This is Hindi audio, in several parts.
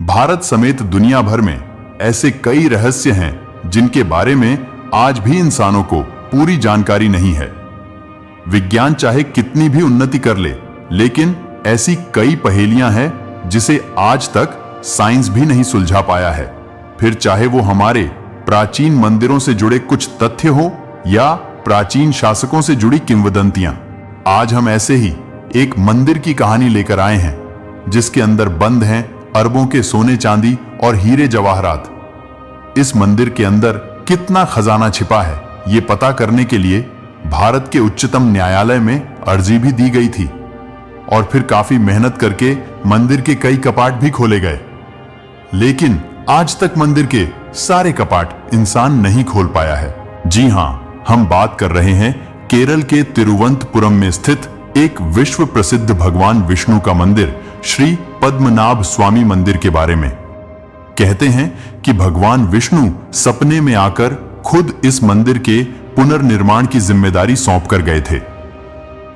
भारत समेत दुनिया भर में ऐसे कई रहस्य हैं जिनके बारे में आज भी इंसानों को पूरी जानकारी नहीं है। विज्ञान चाहे कितनी भी उन्नति कर ले, लेकिन ऐसी कई पहेलियां हैं जिसे आज तक साइंस भी नहीं सुलझा पाया है। फिर चाहे वो हमारे प्राचीन मंदिरों से जुड़े कुछ तथ्य हो या प्राचीन शासकों से जुड़ी किंवदंतियां। आज हम ऐसे ही एक मंदिर की कहानी लेकर आए हैं जिसके अंदर बंद हैं अरबों के सोने चांदी और हीरे जवाहरात। इस मंदिर के अंदर कितना खजाना छिपा है, ये पता करने के लिए भारत के उच्चतम न्यायालय में अर्जी भी दी गई थी और फिर काफी मेहनत करके मंदिर के कई कपाट भी खोले गए, लेकिन आज तक मंदिर के सारे कपाट इंसान नहीं खोल पाया है। जी हां, हम बात कर रहे हैं केरल के तिरुवनंतपुरम में स्थित एक विश्व प्रसिद्ध भगवान विष्णु का मंदिर श्री पद्मनाभ स्वामी मंदिर के बारे में। कहते हैं कि भगवान विष्णु सपने में आकर खुद इस मंदिर के पुनर्निर्माण की जिम्मेदारी सौंप कर गए थे।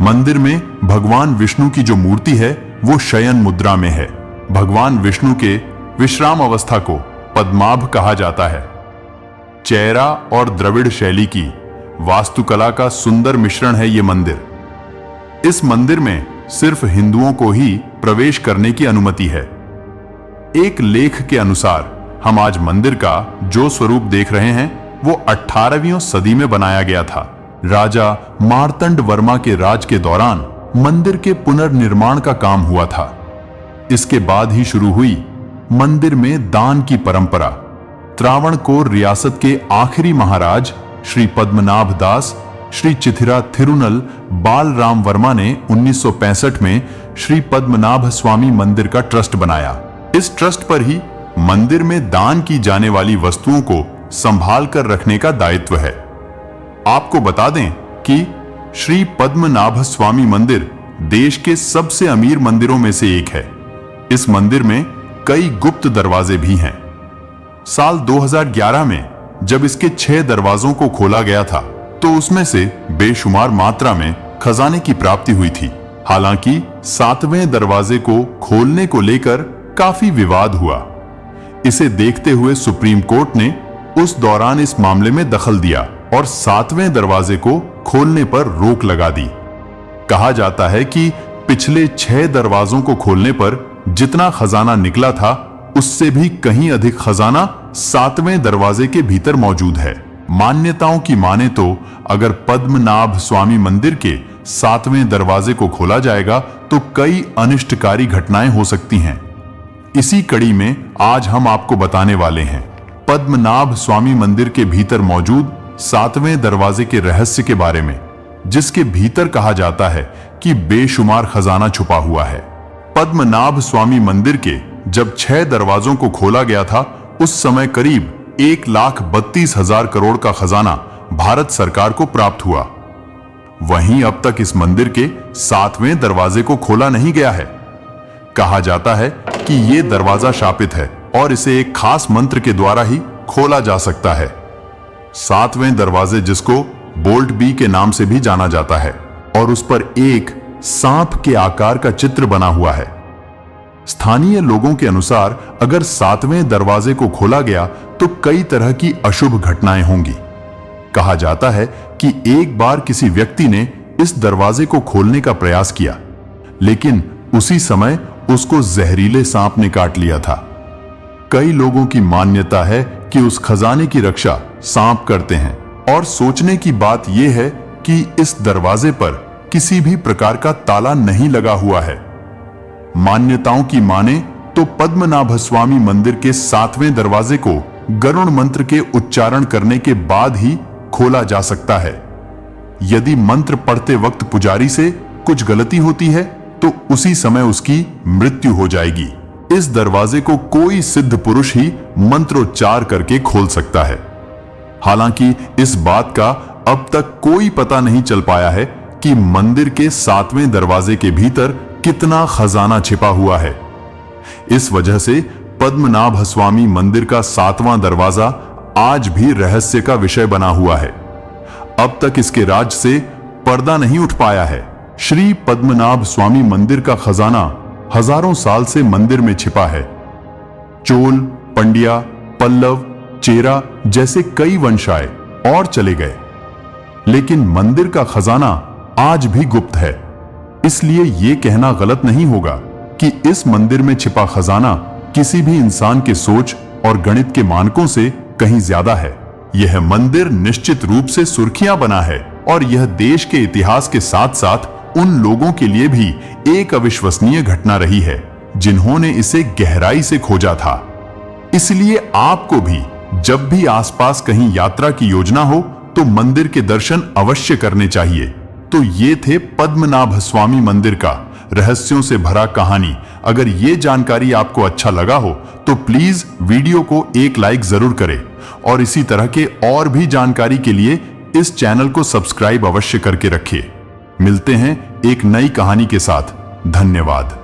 मंदिर में भगवान विष्णु की जो मूर्ति है वो शयन मुद्रा में है। भगवान विष्णु के विश्राम अवस्था को पद्माभ कहा जाता है। चेहरा और द्रविड़ शैली की वास्तुकला का सुंदर मिश्रण है ये मंदिर। इस मंदिर में सिर्फ हिंदुओं को ही प्रवेश करने की अनुमति है। एक लेख के अनुसार हम आज मंदिर का जो स्वरूप देख रहे हैं वो 18वीं सदी में बनाया गया था। राजा मार्तंड वर्मा के राज के दौरान मंदिर के पुनर्निर्माण का काम हुआ था। इसके बाद ही शुरू हुई मंदिर में दान की परंपरा। त्रावणकोर रियासत के आखिरी महाराज श्री पद्मनाभ दास श्री चिथिरा थिरुनल बालराम वर्मा ने 1965 में श्री पद्मनाभ स्वामी मंदिर का ट्रस्ट बनाया। इस ट्रस्ट पर ही मंदिर में दान की जाने वाली वस्तुओं को संभाल कर रखने का दायित्व है। आपको बता दें कि श्री पद्मनाभ स्वामी मंदिर देश के सबसे अमीर मंदिरों में से एक है। इस मंदिर में कई गुप्त दरवाजे भी हैं। साल 2011 में जब इसके 6 दरवाजों को खोला गया था तो उसमें से बेशुमार मात्रा में खजाने की प्राप्ति हुई थी। हालांकि 7वें दरवाजे को खोलने को लेकर काफी विवाद हुआ। इसे देखते हुए सुप्रीम कोर्ट ने उस दौरान इस मामले में दखल दिया और 7वें दरवाजे को खोलने पर रोक लगा दी। कहा जाता है कि पिछले 6 दरवाजों को खोलने पर जितना खजाना निकला था उससे भी कहीं अधिक खजाना 7वें दरवाजे के भीतर मौजूद है। मान्यताओं की माने तो अगर पद्मनाभ स्वामी मंदिर के 7वें दरवाजे को खोला जाएगा तो कई अनिष्टकारी घटनाएं हो सकती हैं। इसी कड़ी में आज हम आपको बताने वाले हैं पद्मनाभ स्वामी मंदिर के भीतर मौजूद 7वें दरवाजे के रहस्य के बारे में, जिसके भीतर कहा जाता है कि बेशुमार खजाना छुपा हुआ है। पद्मनाभ स्वामी मंदिर के जब 6 दरवाजों को खोला गया था उस समय करीब 1,32,000 करोड़ का खजाना भारत सरकार को प्राप्त हुआ। वहीं अब तक इस मंदिर के 7वें दरवाजे को खोला नहीं गया है। कहा जाता है कि यह दरवाजा शापित है और इसे एक खास मंत्र के द्वारा ही खोला जा सकता है। 7वें दरवाजे, जिसको बोल्ट बी के नाम से भी जाना जाता है, और उस पर एक सांप के आकार का चित्र बना हुआ है। स्थानीय लोगों के अनुसार अगर 7वें दरवाजे को खोला गया तो कई तरह की अशुभ घटनाएं होंगी। कहा जाता है कि एक बार किसी व्यक्ति ने इस दरवाजे को खोलने का प्रयास किया, लेकिन उसी समय उसको जहरीले सांप ने काट लिया था। कई लोगों की मान्यता है कि उस खजाने की रक्षा सांप करते हैं, और सोचने की बात यह है कि इस दरवाजे पर किसी भी प्रकार का ताला नहीं लगा हुआ है। मान्यताओं की माने तो पद्मनाभ स्वामी मंदिर के 7वें दरवाजे को गरुड़ मंत्र के उच्चारण करने के बाद ही खोला जा सकता है। यदि मंत्र पढ़ते वक्त पुजारी से कुछ गलती होती है तो उसी समय उसकी मृत्यु हो जाएगी। इस दरवाजे को कोई सिद्ध पुरुष ही मंत्रोच्चार करके खोल सकता है। हालांकि इस बात का अब तक कोई पता नहीं चल पाया है कि मंदिर के 7वें दरवाजे के भीतर कितना खजाना छिपा हुआ है। इस वजह से पद्मनाभ स्वामी मंदिर का 7वां दरवाजा आज भी रहस्य का विषय बना हुआ है। अब तक इसके राज से पर्दा नहीं उठ पाया है। श्री पद्मनाभ स्वामी मंदिर का खजाना हजारों साल से मंदिर में छिपा है। चोल, पंड्या, पल्लव, चेरा जैसे कई वंश आए और चले गए, लेकिन मंदिर का खजाना आज भी गुप्त है। इसलिए यह कहना गलत नहीं होगा कि इस मंदिर में छिपा खजाना किसी भी इंसान के सोच और गणित के मानकों से कहीं ज्यादा है। यह मंदिर निश्चित रूप से सुर्खियां बना है और यह देश के इतिहास के साथ साथ उन लोगों के लिए भी एक अविश्वसनीय घटना रही है जिन्होंने इसे गहराई से खोजा था। इसलिए आपको भी जब भी आसपास कहीं यात्रा की योजना हो तो मंदिर के दर्शन अवश्य करने चाहिए। तो ये थे पद्मनाभ स्वामी मंदिर का रहस्यों से भरा कहानी। अगर ये जानकारी आपको अच्छा लगा हो तो प्लीज वीडियो को एक लाइक जरूर करें और इसी तरह के और भी जानकारी के लिए इस चैनल को सब्सक्राइब अवश्य करके रखिए। मिलते हैं एक नई कहानी के साथ। धन्यवाद।